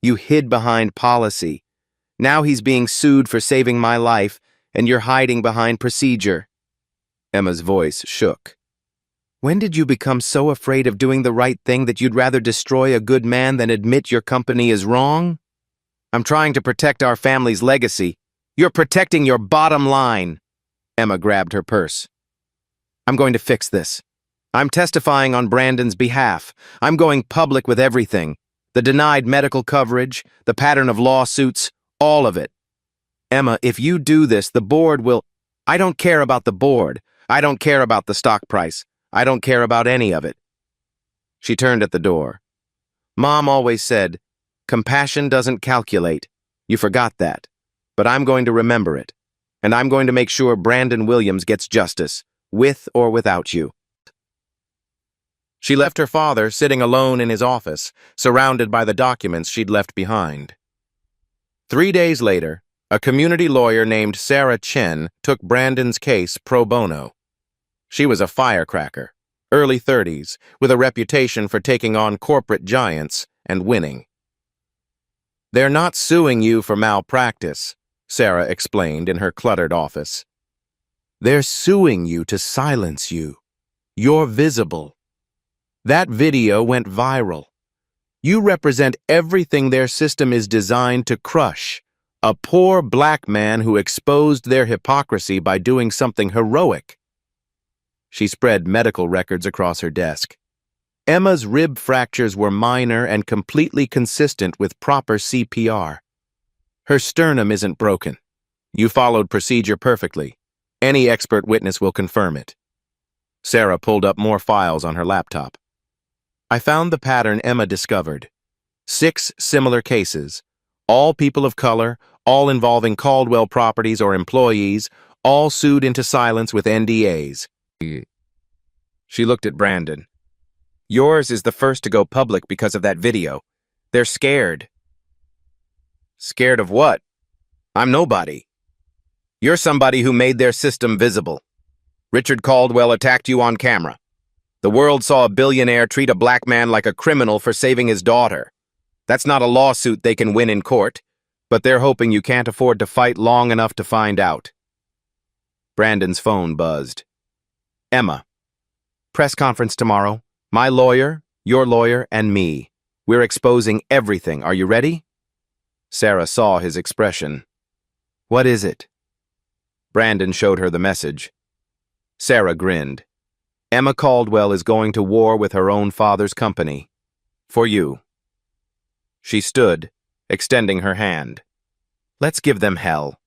You hid behind policy. Now he's being sued for saving my life, and you're hiding behind procedure. Emma's voice shook. When did you become so afraid of doing the right thing that you'd rather destroy a good man than admit your company is wrong? I'm trying to protect our family's legacy. You're protecting your bottom line. Emma grabbed her purse. I'm going to fix this. I'm testifying on Brandon's behalf. I'm going public with everything. The denied medical coverage, the pattern of lawsuits, all of it. Emma, if you do this, the board will... I don't care about the board. I don't care about the stock price. I don't care about any of it. She turned at the door. Mom always said, compassion doesn't calculate. You forgot that. But I'm going to remember it. And I'm going to make sure Brandon Williams gets justice, with or without you. She left her father sitting alone in his office, surrounded by the documents she'd left behind. 3 days later, a community lawyer named Sarah Chen took Brandon's case pro bono. She was a firecracker, early 30s, with a reputation for taking on corporate giants and winning. They're not suing you for malpractice, Sarah explained in her cluttered office. They're suing you to silence you. You're visible. That video went viral. You represent everything their system is designed to crush. A poor black man who exposed their hypocrisy by doing something heroic. She spread medical records across her desk. Emma's rib fractures were minor and completely consistent with proper CPR. Her sternum isn't broken. You followed procedure perfectly. Any expert witness will confirm it. Sarah pulled up more files on her laptop. I found the pattern Emma discovered. 6 similar cases, all people of color, all involving Caldwell properties or employees, all sued into silence with NDAs. She looked at Brandon. Yours is the first to go public because of that video. They're scared. Scared of what? I'm nobody. You're somebody who made their system visible. Richard Caldwell attacked you on camera. The world saw a billionaire treat a black man like a criminal for saving his daughter. That's not a lawsuit they can win in court, but they're hoping you can't afford to fight long enough to find out. Brandon's phone buzzed. Emma. Press conference tomorrow. My lawyer, your lawyer, and me. We're exposing everything. Are you ready? Sarah saw his expression. What is it? Brandon showed her the message. Sarah grinned. Emma Caldwell is going to war with her own father's company. For you. She stood, extending her hand. Let's give them hell.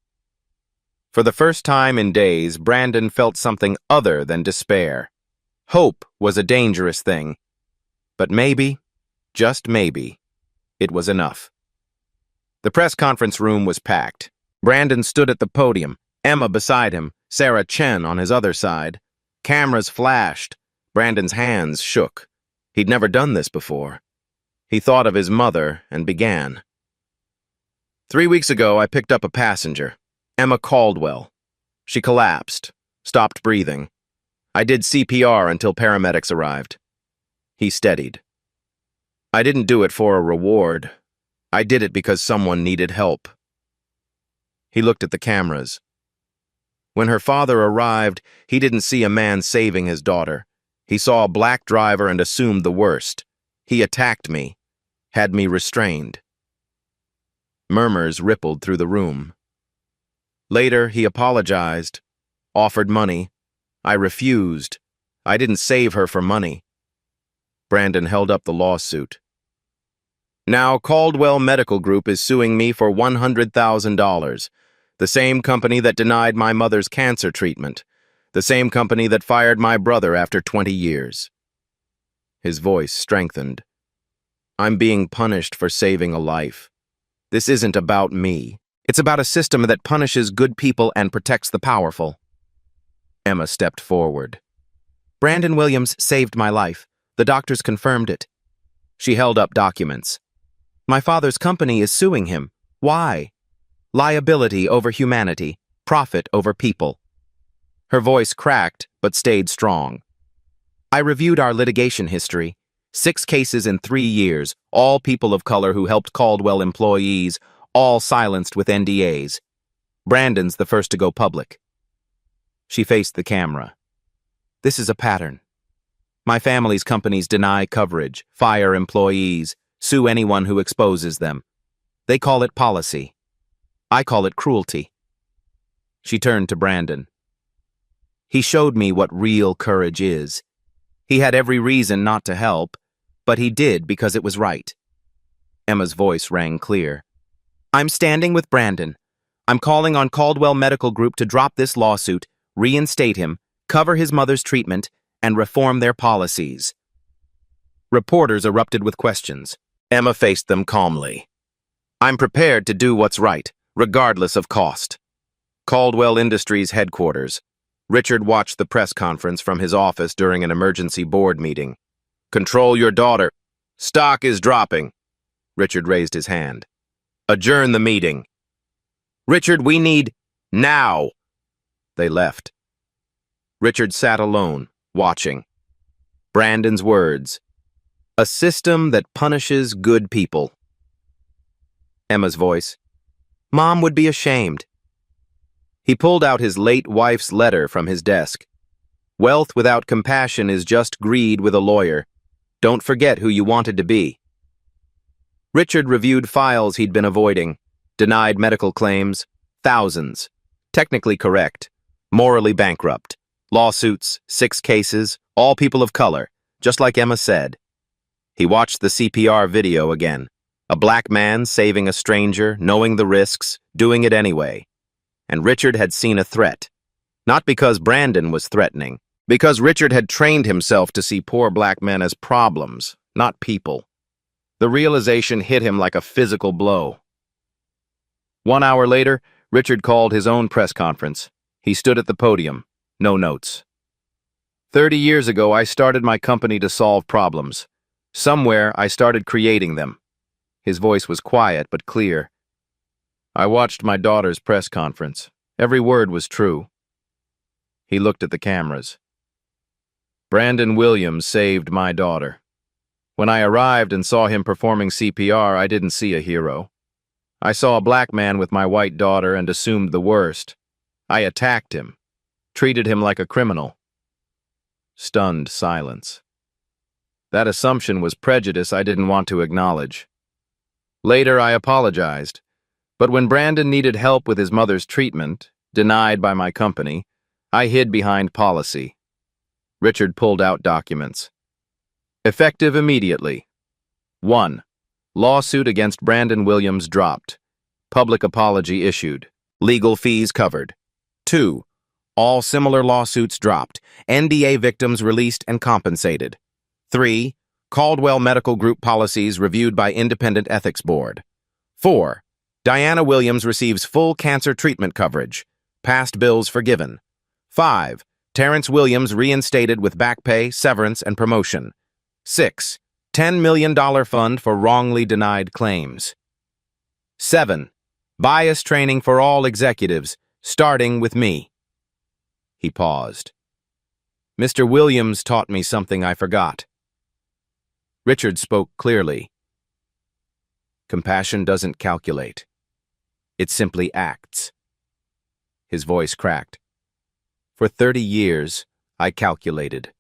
For the first time in days, Brandon felt something other than despair. Hope was a dangerous thing. But maybe, just maybe, it was enough. The press conference room was packed. Brandon stood at the podium, Emma beside him, Sarah Chen on his other side. Cameras flashed. Brandon's hands shook. He'd never done this before. He thought of his mother and began. 3 weeks ago, I picked up a passenger, Emma Caldwell. She collapsed, stopped breathing. I did CPR until paramedics arrived. He steadied. I didn't do it for a reward. I did it because someone needed help. He looked at the cameras. When her father arrived, he didn't see a man saving his daughter. He saw a black driver and assumed the worst. He attacked me, had me restrained. Murmurs rippled through the room. Later, he apologized, offered money. I refused. I didn't save her for money. Brandon held up the lawsuit. Now, Caldwell Medical Group is suing me for $100,000. The same company that denied my mother's cancer treatment. The same company that fired my brother after 20 years. His voice strengthened. I'm being punished for saving a life. This isn't about me. It's about a system that punishes good people and protects the powerful. Emma stepped forward. Brandon Williams saved my life. The doctors confirmed it. She held up documents. My father's company is suing him. Why? Liability over humanity, profit over people. Her voice cracked, but stayed strong. I reviewed our litigation history. 6 cases in 3 years, all people of color who helped Caldwell employees, all silenced with NDAs. Brandon's the first to go public. She faced the camera. This is a pattern. My family's companies deny coverage, fire employees, sue anyone who exposes them. They call it policy. I call it cruelty. She turned to Brandon. He showed me what real courage is. He had every reason not to help, but he did because it was right. Emma's voice rang clear. I'm standing with Brandon. I'm calling on Caldwell Medical Group to drop this lawsuit, reinstate him, cover his mother's treatment, and reform their policies. Reporters erupted with questions. Emma faced them calmly. I'm prepared to do what's right, regardless of cost. Caldwell Industries headquarters. Richard watched the press conference from his office during an emergency board meeting. Control your daughter. Stock is dropping. Richard raised his hand. Adjourn the meeting. Richard, we need now. They left. Richard sat alone, watching. Brandon's words. A system that punishes good people. Emma's voice. Mom would be ashamed. He pulled out his late wife's letter from his desk. Wealth without compassion is just greed with a lawyer. Don't forget who you wanted to be. Richard reviewed files he'd been avoiding. Denied medical claims. Thousands. Technically correct. Morally bankrupt. Lawsuits, 6 cases, all people of color, just like Emma said. He watched the CPR video again. A black man saving a stranger, knowing the risks, doing it anyway. And Richard had seen a threat. Not because Brandon was threatening, because Richard had trained himself to see poor black men as problems, not people. The realization hit him like a physical blow. 1 hour later, Richard called his own press conference. He stood at the podium. No notes. 30 years ago, I started my company to solve problems. Somewhere, I started creating them. His voice was quiet but clear. I watched my daughter's press conference. Every word was true. He looked at the cameras. Brandon Williams saved my daughter. When I arrived and saw him performing CPR, I didn't see a hero. I saw a black man with my white daughter and assumed the worst. I attacked him. Treated him like a criminal. Stunned silence. That assumption was prejudice I didn't want to acknowledge. Later, I apologized. But when Brandon needed help with his mother's treatment, denied by my company, I hid behind policy. Richard pulled out documents. Effective immediately. 1. Lawsuit against Brandon Williams dropped. Public apology issued. Legal fees covered. 2. All similar lawsuits dropped. NDA victims released and compensated. 3. Caldwell Medical Group policies reviewed by Independent Ethics Board. 4. Diana Williams receives full cancer treatment coverage. Past bills forgiven. 5. Terrence Williams reinstated with back pay, severance, and promotion. 6. $10 million fund for wrongly denied claims. 7. Bias training for all executives, starting with me. He paused. Mr. Williams taught me something I forgot. Richard spoke clearly. Compassion doesn't calculate. It simply acts. His voice cracked. For 30 years, I calculated,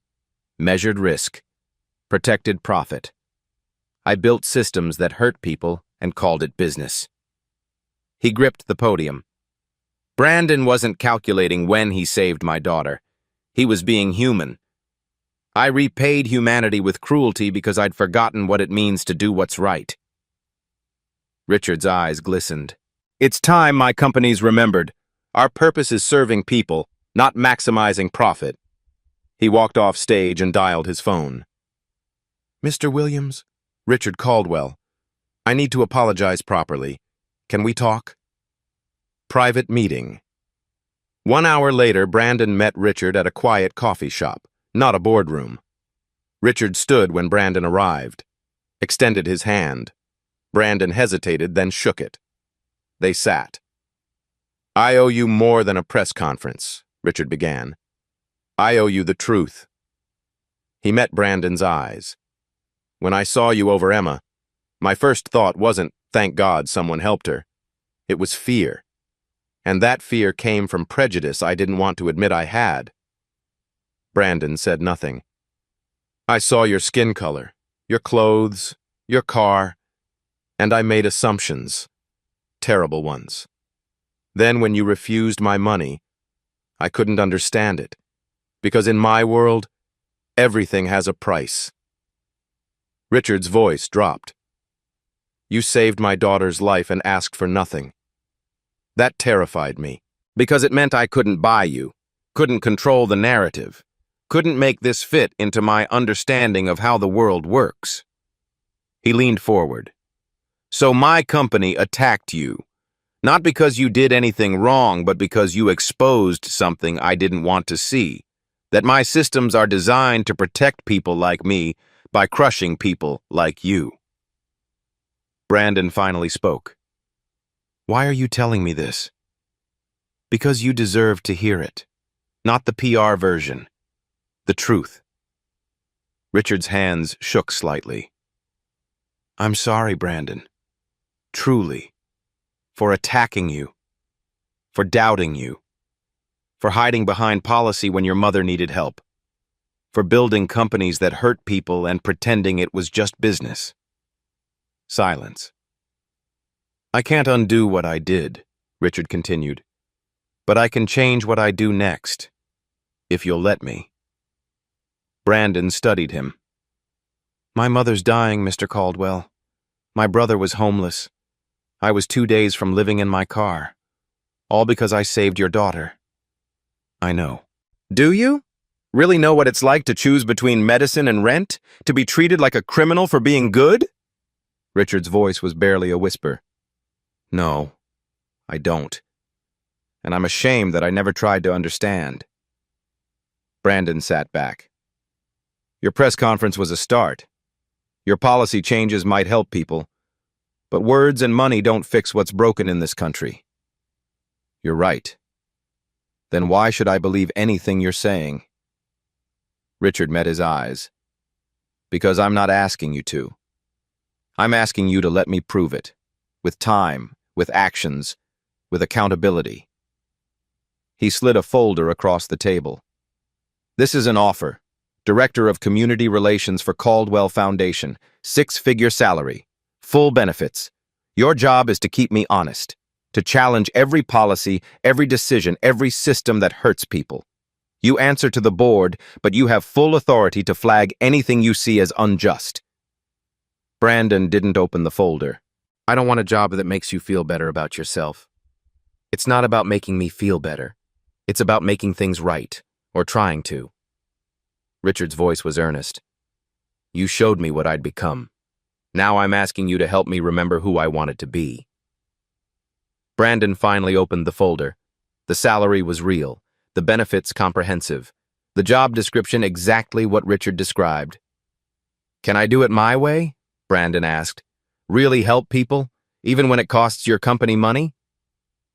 measured risk, protected profit. I built systems that hurt people and called it business. He gripped the podium. Brandon wasn't calculating when he saved my daughter. He was being human. I repaid humanity with cruelty because I'd forgotten what it means to do what's right. Richard's eyes glistened. It's time my companies remembered. Our purpose is serving people, not maximizing profit. He walked off stage and dialed his phone. Mr. Williams? Richard Caldwell. I need to apologize properly. Can we talk? Private meeting. 1 hour later, Brandon met Richard at a quiet coffee shop, not a boardroom. Richard stood when Brandon arrived, extended his hand. Brandon hesitated, then shook it. They sat. I owe you more than a press conference, Richard began. I owe you the truth. He met Brandon's eyes. When I saw you over Emma, my first thought wasn't, thank God someone helped her. It was fear. And that fear came from prejudice I didn't want to admit I had. Brandon said nothing. I saw your skin color, your clothes, your car, and I made assumptions, terrible ones. Then when you refused my money, I couldn't understand it, because in my world, everything has a price. Richard's voice dropped. You saved my daughter's life and asked for nothing. That terrified me, because it meant I couldn't buy you, couldn't control the narrative, couldn't make this fit into my understanding of how the world works. He leaned forward. So my company attacked you, not because you did anything wrong, but because you exposed something I didn't want to see, that my systems are designed to protect people like me by crushing people like you. Brandon finally spoke. Why are you telling me this? Because you deserve to hear it, not the PR version, the truth. Richard's hands shook slightly. I'm sorry, Brandon. Truly. For attacking you. For doubting you. For hiding behind policy when your mother needed help. For building companies that hurt people and pretending it was just business. Silence. I can't undo what I did, Richard continued, but I can change what I do next, if you'll let me. Brandon studied him. My mother's dying, Mr. Caldwell. My brother was homeless. I was 2 days from living in my car, all because I saved your daughter. I know. Do you? Really know what it's like to choose between medicine and rent? To be treated like a criminal for being good? Richard's voice was barely a whisper. No, I don't. And I'm ashamed that I never tried to understand. Brandon sat back. Your press conference was a start. Your policy changes might help people, but words and money don't fix what's broken in this country. You're right. Then why should I believe anything you're saying? Richard met his eyes. Because I'm not asking you to. I'm asking you to let me prove it. With time, with actions, with accountability. He slid a folder across the table. This is an offer. Director of Community Relations for Caldwell Foundation. 6-figure salary. Full benefits. Your job is to keep me honest. To challenge every policy, every decision, every system that hurts people. You answer to the board, but you have full authority to flag anything you see as unjust. Brandon didn't open the folder. I don't want a job that makes you feel better about yourself. It's not about making me feel better. It's about making things right, or trying to. Richard's voice was earnest. You showed me what I'd become. Now I'm asking you to help me remember who I wanted to be. Brandon finally opened the folder. The salary was real, the benefits comprehensive, the job description exactly what Richard described. Can I do it my way? Brandon asked. Really help people, even when it costs your company money?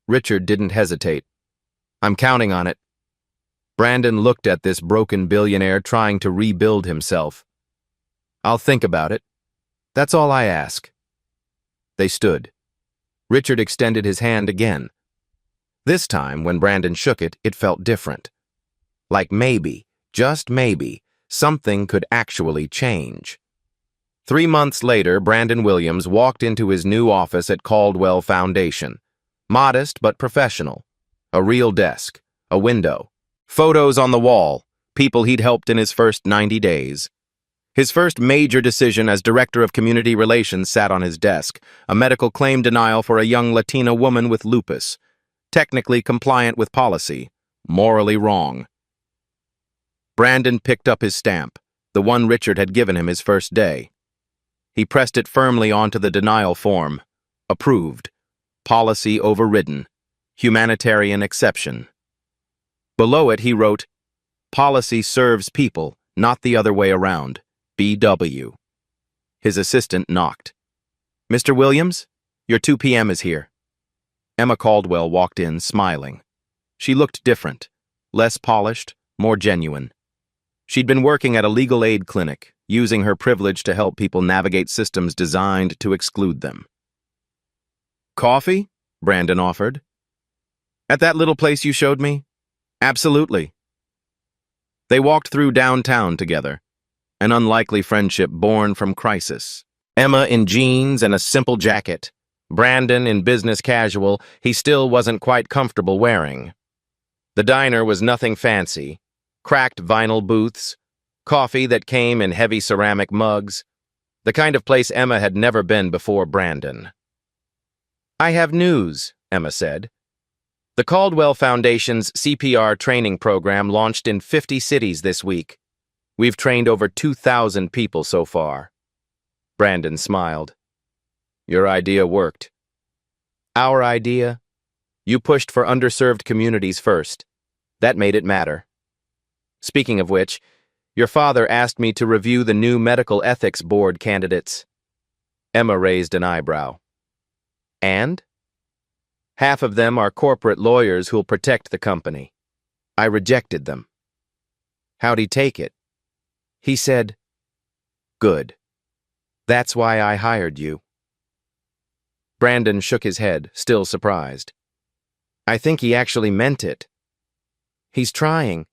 Richard didn't hesitate. I'm counting on it. Brandon looked at this broken billionaire trying to rebuild himself. I'll think about it. That's all I ask. They stood. Richard extended his hand again. This time, when Brandon shook it, it felt different. Like maybe, just maybe, something could actually change. 3 months later, Brandon Williams walked into his new office at Caldwell Foundation. Modest but professional. A real desk, a window, photos on the wall, people he'd helped in his first 90 days. His first major decision as Director of Community Relations sat on his desk, a medical claim denial for a young Latina woman with lupus. Technically compliant with policy, morally wrong. Brandon picked up his stamp, the one Richard had given him his first day. He pressed it firmly onto the denial form. Approved. Policy overridden. Humanitarian exception. Below it he wrote, "Policy serves people, not the other way around. BW." His assistant knocked. "Mr. Williams, your 2 p.m. is here." Emma Caldwell walked in, smiling. She looked different, less polished, more genuine. She'd been working at a legal aid clinic, using her privilege to help people navigate systems designed to exclude them. "Coffee?" Brandon offered. "At that little place you showed me?" "Absolutely." They walked through downtown together, an unlikely friendship born from crisis. Emma in jeans and a simple jacket. Brandon in business casual he still wasn't quite comfortable wearing. The diner was nothing fancy. Cracked vinyl booths, coffee that came in heavy ceramic mugs, the kind of place Emma had never been before Brandon. "I have news," Emma said. "The Caldwell Foundation's CPR training program launched in 50 cities this week. We've trained over 2,000 people so far." Brandon smiled. "Your idea worked." "Our idea? You pushed for underserved communities first. That made it matter. Speaking of which, your father asked me to review the new medical ethics board candidates." Emma raised an eyebrow. "And?" "Half of them are corporate lawyers who'll protect the company. I rejected them." "How'd he take it?" "He said, 'Good. That's why I hired you.'" Brandon shook his head, still surprised. "I think he actually meant it. He's trying.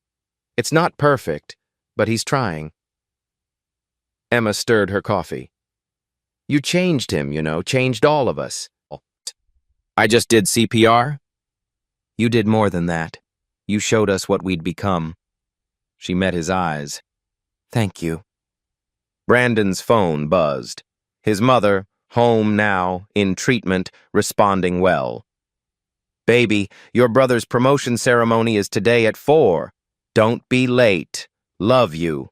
It's not perfect, but he's trying." Emma stirred her coffee. "You changed him, changed all of us." "I just did CPR?" "You did more than that. You showed us what we'd become." She met his eyes. "Thank you." Brandon's phone buzzed. His mother, home now, in treatment, responding well. "Baby, your brother's promotion ceremony is today at 4. Don't be late. Love you."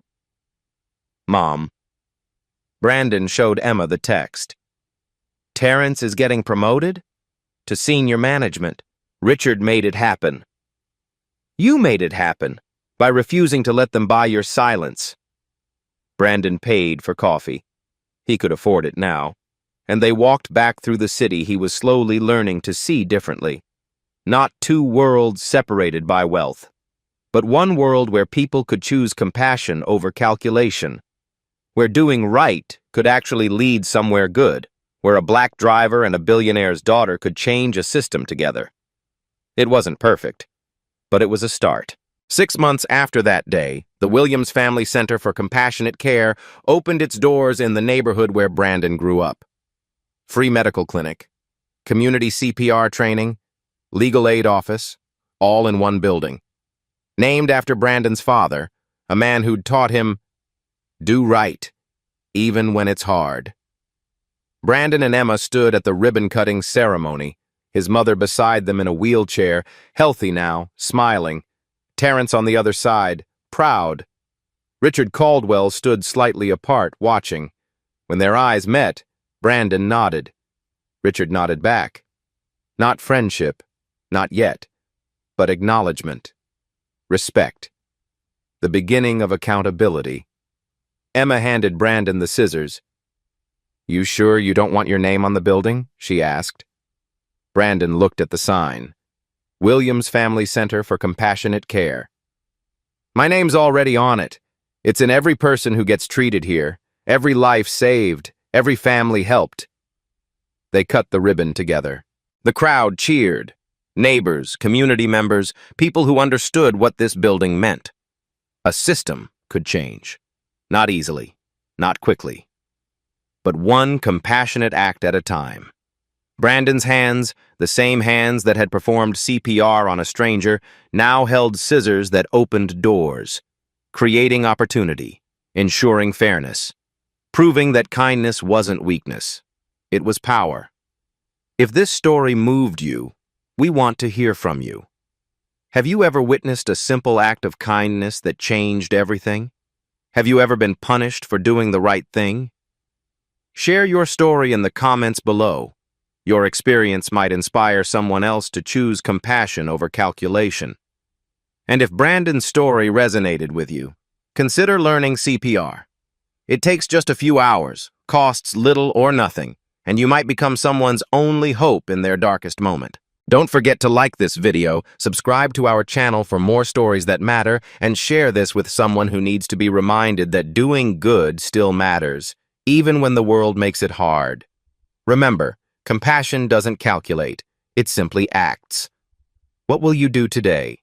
Mom. Brandon showed Emma the text. "Terrence is getting promoted? To senior management. Richard made it happen." "You made it happen by refusing to let them buy your silence." Brandon paid for coffee. He could afford it now. And they walked back through the city he was slowly learning to see differently. Not 2 worlds separated by wealth, but one world where people could choose compassion over calculation, where doing right could actually lead somewhere good, where a black driver and a billionaire's daughter could change a system together. It wasn't perfect, but it was a start. 6 months after that day, the Williams Family Center for Compassionate Care opened its doors in the neighborhood where Brandon grew up. Free medical clinic, community CPR training, legal aid office, all in one building. Named after Brandon's father, a man who'd taught him, do right, even when it's hard. Brandon and Emma stood at the ribbon-cutting ceremony, his mother beside them in a wheelchair, healthy now, smiling. Terrence on the other side, proud. Richard Caldwell stood slightly apart, watching. When their eyes met, Brandon nodded. Richard nodded back. Not friendship, not yet, but acknowledgement. Respect. The beginning of accountability. Emma handed Brandon the scissors. "You sure you don't want your name on the building?" she asked. Brandon looked at the sign. Williams Family Center for Compassionate Care. "My name's already on it. It's in every person who gets treated here, every life saved, every family helped." They cut the ribbon together. The crowd cheered. Neighbors, community members, people who understood what this building meant. A system could change. Not easily, not quickly, but one compassionate act at a time. Brandon's hands, the same hands that had performed CPR on a stranger, now held scissors that opened doors, creating opportunity, ensuring fairness, proving that kindness wasn't weakness. It was power. If this story moved you, we want to hear from you. Have you ever witnessed a simple act of kindness that changed everything? Have you ever been punished for doing the right thing? Share your story in the comments below. Your experience might inspire someone else to choose compassion over calculation. And if Brandon's story resonated with you, consider learning CPR. It takes just a few hours, costs little or nothing, and you might become someone's only hope in their darkest moment. Don't forget to like this video, subscribe to our channel for more stories that matter, and share this with someone who needs to be reminded that doing good still matters, even when the world makes it hard. Remember, compassion doesn't calculate, it simply acts. What will you do today?